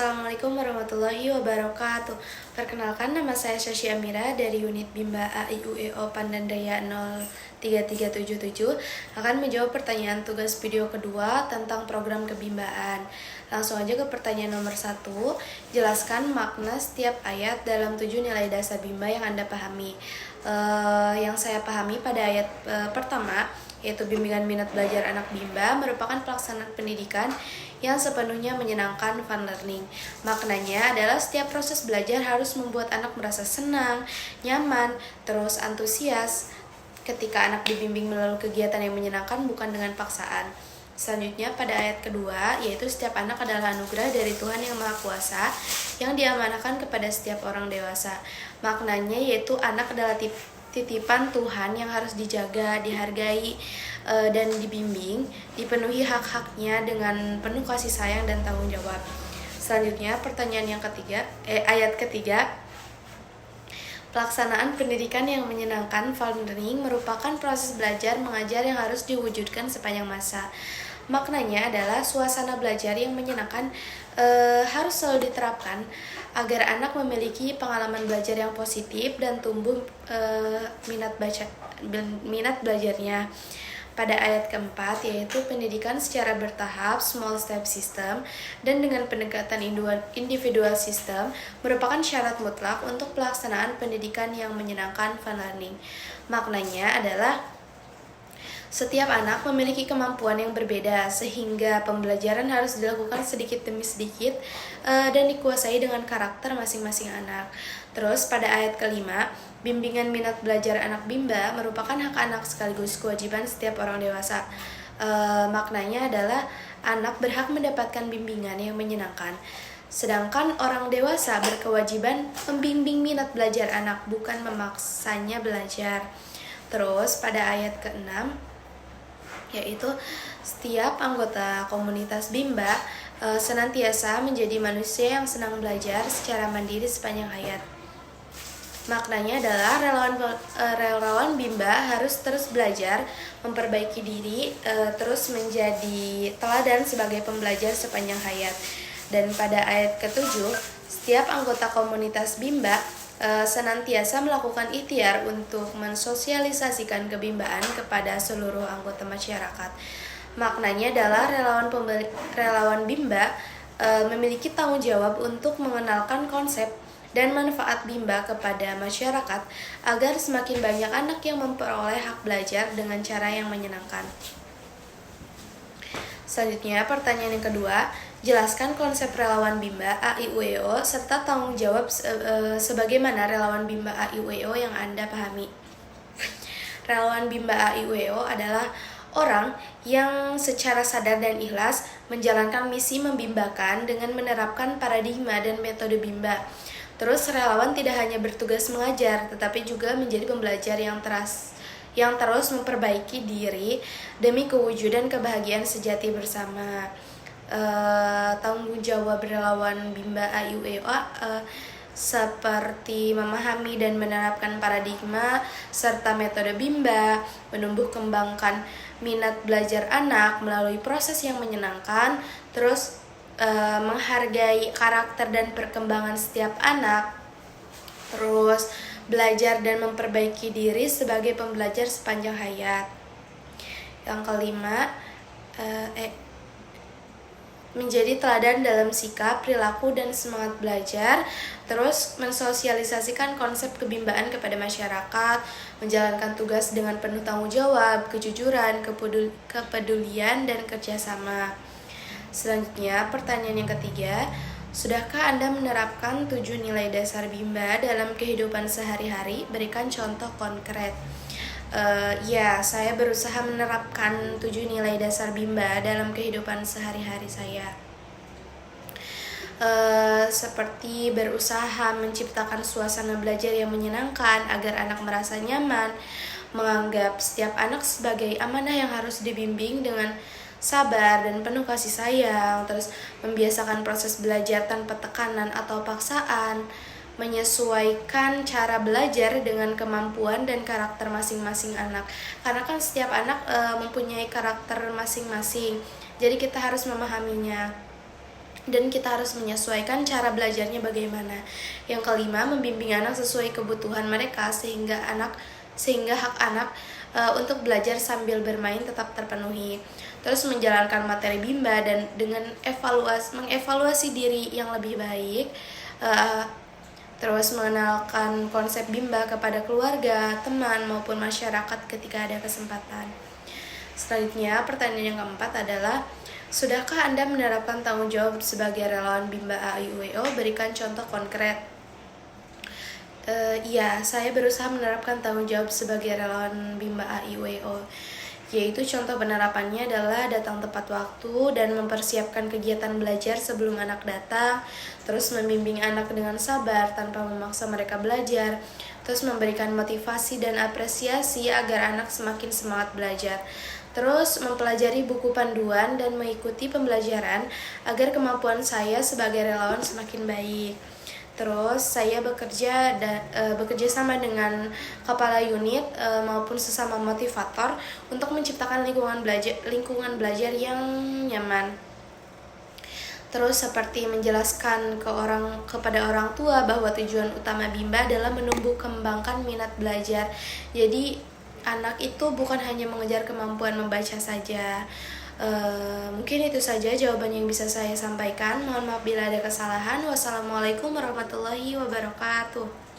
Assalamualaikum warahmatullahi wabarakatuh. Perkenalkan, nama saya Syasyi Amira dari unit Bimba AIUEO Pandandaya 03377 akan menjawab pertanyaan tugas video kedua tentang program kebimbaan. Langsung aja ke pertanyaan nomor 1. Jelaskan makna setiap ayat dalam 7 nilai dasar Bimba yang Anda pahami. Yang saya pahami pada ayat pertama, yaitu bimbingan minat belajar anak Bimba merupakan pelaksanaan pendidikan yang sepenuhnya menyenangkan, fun learning. Maknanya adalah setiap proses belajar harus membuat anak merasa senang, nyaman, terus antusias ketika anak dibimbing melalui kegiatan yang menyenangkan, bukan dengan paksaan. Selanjutnya pada ayat kedua, yaitu setiap anak adalah anugerah dari Tuhan yang Maha Kuasa yang diamanahkan kepada setiap orang dewasa. Maknanya yaitu anak adalah titipan Tuhan yang harus dijaga, dihargai, dan dibimbing, dipenuhi hak-haknya dengan penuh kasih sayang dan tanggung jawab. Selanjutnya pertanyaan yang ketiga, ayat ketiga, pelaksanaan pendidikan yang menyenangkan, fun learning, merupakan proses belajar mengajar yang harus diwujudkan sepanjang masa. Maknanya adalah suasana belajar yang menyenangkan harus selalu diterapkan agar anak memiliki pengalaman belajar yang positif dan tumbuh minat belajarnya. Pada ayat keempat, yaitu pendidikan secara bertahap, small step system, dan dengan pendekatan individual system merupakan syarat mutlak untuk pelaksanaan pendidikan yang menyenangkan, fun learning. Maknanya adalah setiap anak memiliki kemampuan yang berbeda, sehingga pembelajaran harus dilakukan sedikit demi sedikit dan dikuasai dengan karakter masing-masing anak. Terus pada ayat kelima, bimbingan minat belajar anak Bimba merupakan hak anak sekaligus kewajiban setiap orang dewasa. Maknanya adalah anak berhak mendapatkan bimbingan yang menyenangkan, sedangkan orang dewasa berkewajiban membimbing minat belajar anak, bukan memaksanya belajar. Terus pada ayat ke-6, yaitu setiap anggota komunitas Bimba senantiasa menjadi manusia yang senang belajar secara mandiri sepanjang hayat. Maknanya adalah relawan Bimba harus terus belajar, memperbaiki diri, terus menjadi teladan sebagai pembelajar sepanjang hayat. Dan pada ayat ke-7, setiap anggota komunitas Bimba senantiasa melakukan ikhtiar untuk mensosialisasikan kebimbaan kepada seluruh anggota masyarakat. Maknanya adalah relawan Bimba memiliki tanggung jawab untuk mengenalkan konsep dan manfaat Bimba kepada masyarakat agar semakin banyak anak yang memperoleh hak belajar dengan cara yang menyenangkan. Selanjutnya, pertanyaan yang kedua, jelaskan konsep relawan Bimba AIUEO serta tanggung jawab sebagaimana relawan Bimba AIUEO yang Anda pahami. Relawan Bimba AIUEO adalah orang yang secara sadar dan ikhlas menjalankan misi membimbakan dengan menerapkan paradigma dan metode Bimba. Terus relawan tidak hanya bertugas mengajar, tetapi juga menjadi pembelajar yang terus memperbaiki diri demi kewujudan kebahagiaan sejati bersama. Tanggung jawab relawan Bimba AIUEO seperti memahami dan menerapkan paradigma serta metode Bimba, menumbuh kembangkan minat belajar anak melalui proses yang menyenangkan, terus menghargai karakter dan perkembangan setiap anak, terus belajar dan memperbaiki diri sebagai pembelajar sepanjang hayat. Yang kelima, menjadi teladan dalam sikap, perilaku, dan semangat belajar, terus mensosialisasikan konsep kebimbaan kepada masyarakat, menjalankan tugas dengan penuh tanggung jawab, kejujuran, kepedulian, dan kerjasama. Selanjutnya, pertanyaan yang ketiga, sudahkah Anda menerapkan 7 nilai dasar Bimba dalam kehidupan sehari-hari? Berikan contoh konkret. Ya, saya berusaha menerapkan 7 nilai dasar Bimba dalam kehidupan sehari-hari saya. Seperti berusaha menciptakan suasana belajar yang menyenangkan agar anak merasa nyaman, menganggap setiap anak sebagai amanah yang harus dibimbing dengan sabar dan penuh kasih sayang, terus membiasakan proses belajar tanpa tekanan atau paksaan, menyesuaikan cara belajar dengan kemampuan dan karakter masing-masing anak. Karena kan setiap anak mempunyai karakter masing-masing, jadi kita harus memahaminya. dan kita harus menyesuaikan cara belajarnya bagaimana. Yang kelima, membimbing anak sesuai kebutuhan mereka sehingga hak anak untuk belajar sambil bermain tetap terpenuhi. Terus menjalankan materi Bimba dan dengan mengevaluasi diri yang lebih baik. Terus mengenalkan konsep Bimba kepada keluarga, teman, maupun masyarakat ketika ada kesempatan. Selanjutnya, pertanyaan yang keempat adalah, sudahkah Anda menerapkan tanggung jawab sebagai relawan Bimba AIUEO? Berikan contoh konkret. Iya, saya berusaha menerapkan tanggung jawab sebagai relawan Bimba AIUEO. Yaitu contoh penerapannya adalah datang tepat waktu dan mempersiapkan kegiatan belajar sebelum anak datang, terus membimbing anak dengan sabar tanpa memaksa mereka belajar, terus memberikan motivasi dan apresiasi agar anak semakin semangat belajar, terus mempelajari buku panduan dan mengikuti pembelajaran agar kemampuan saya sebagai relawan semakin baik. Terus saya bekerja sama dengan kepala unit maupun sesama motivator untuk menciptakan lingkungan belajar yang nyaman. Terus seperti menjelaskan kepada orang tua bahwa tujuan utama Bimba adalah menumbuh kembangkan minat belajar. Jadi anak itu bukan hanya mengejar kemampuan membaca saja. Mungkin itu saja jawaban yang bisa saya sampaikan. Mohon maaf bila ada kesalahan. Wassalamualaikum warahmatullahi wabarakatuh.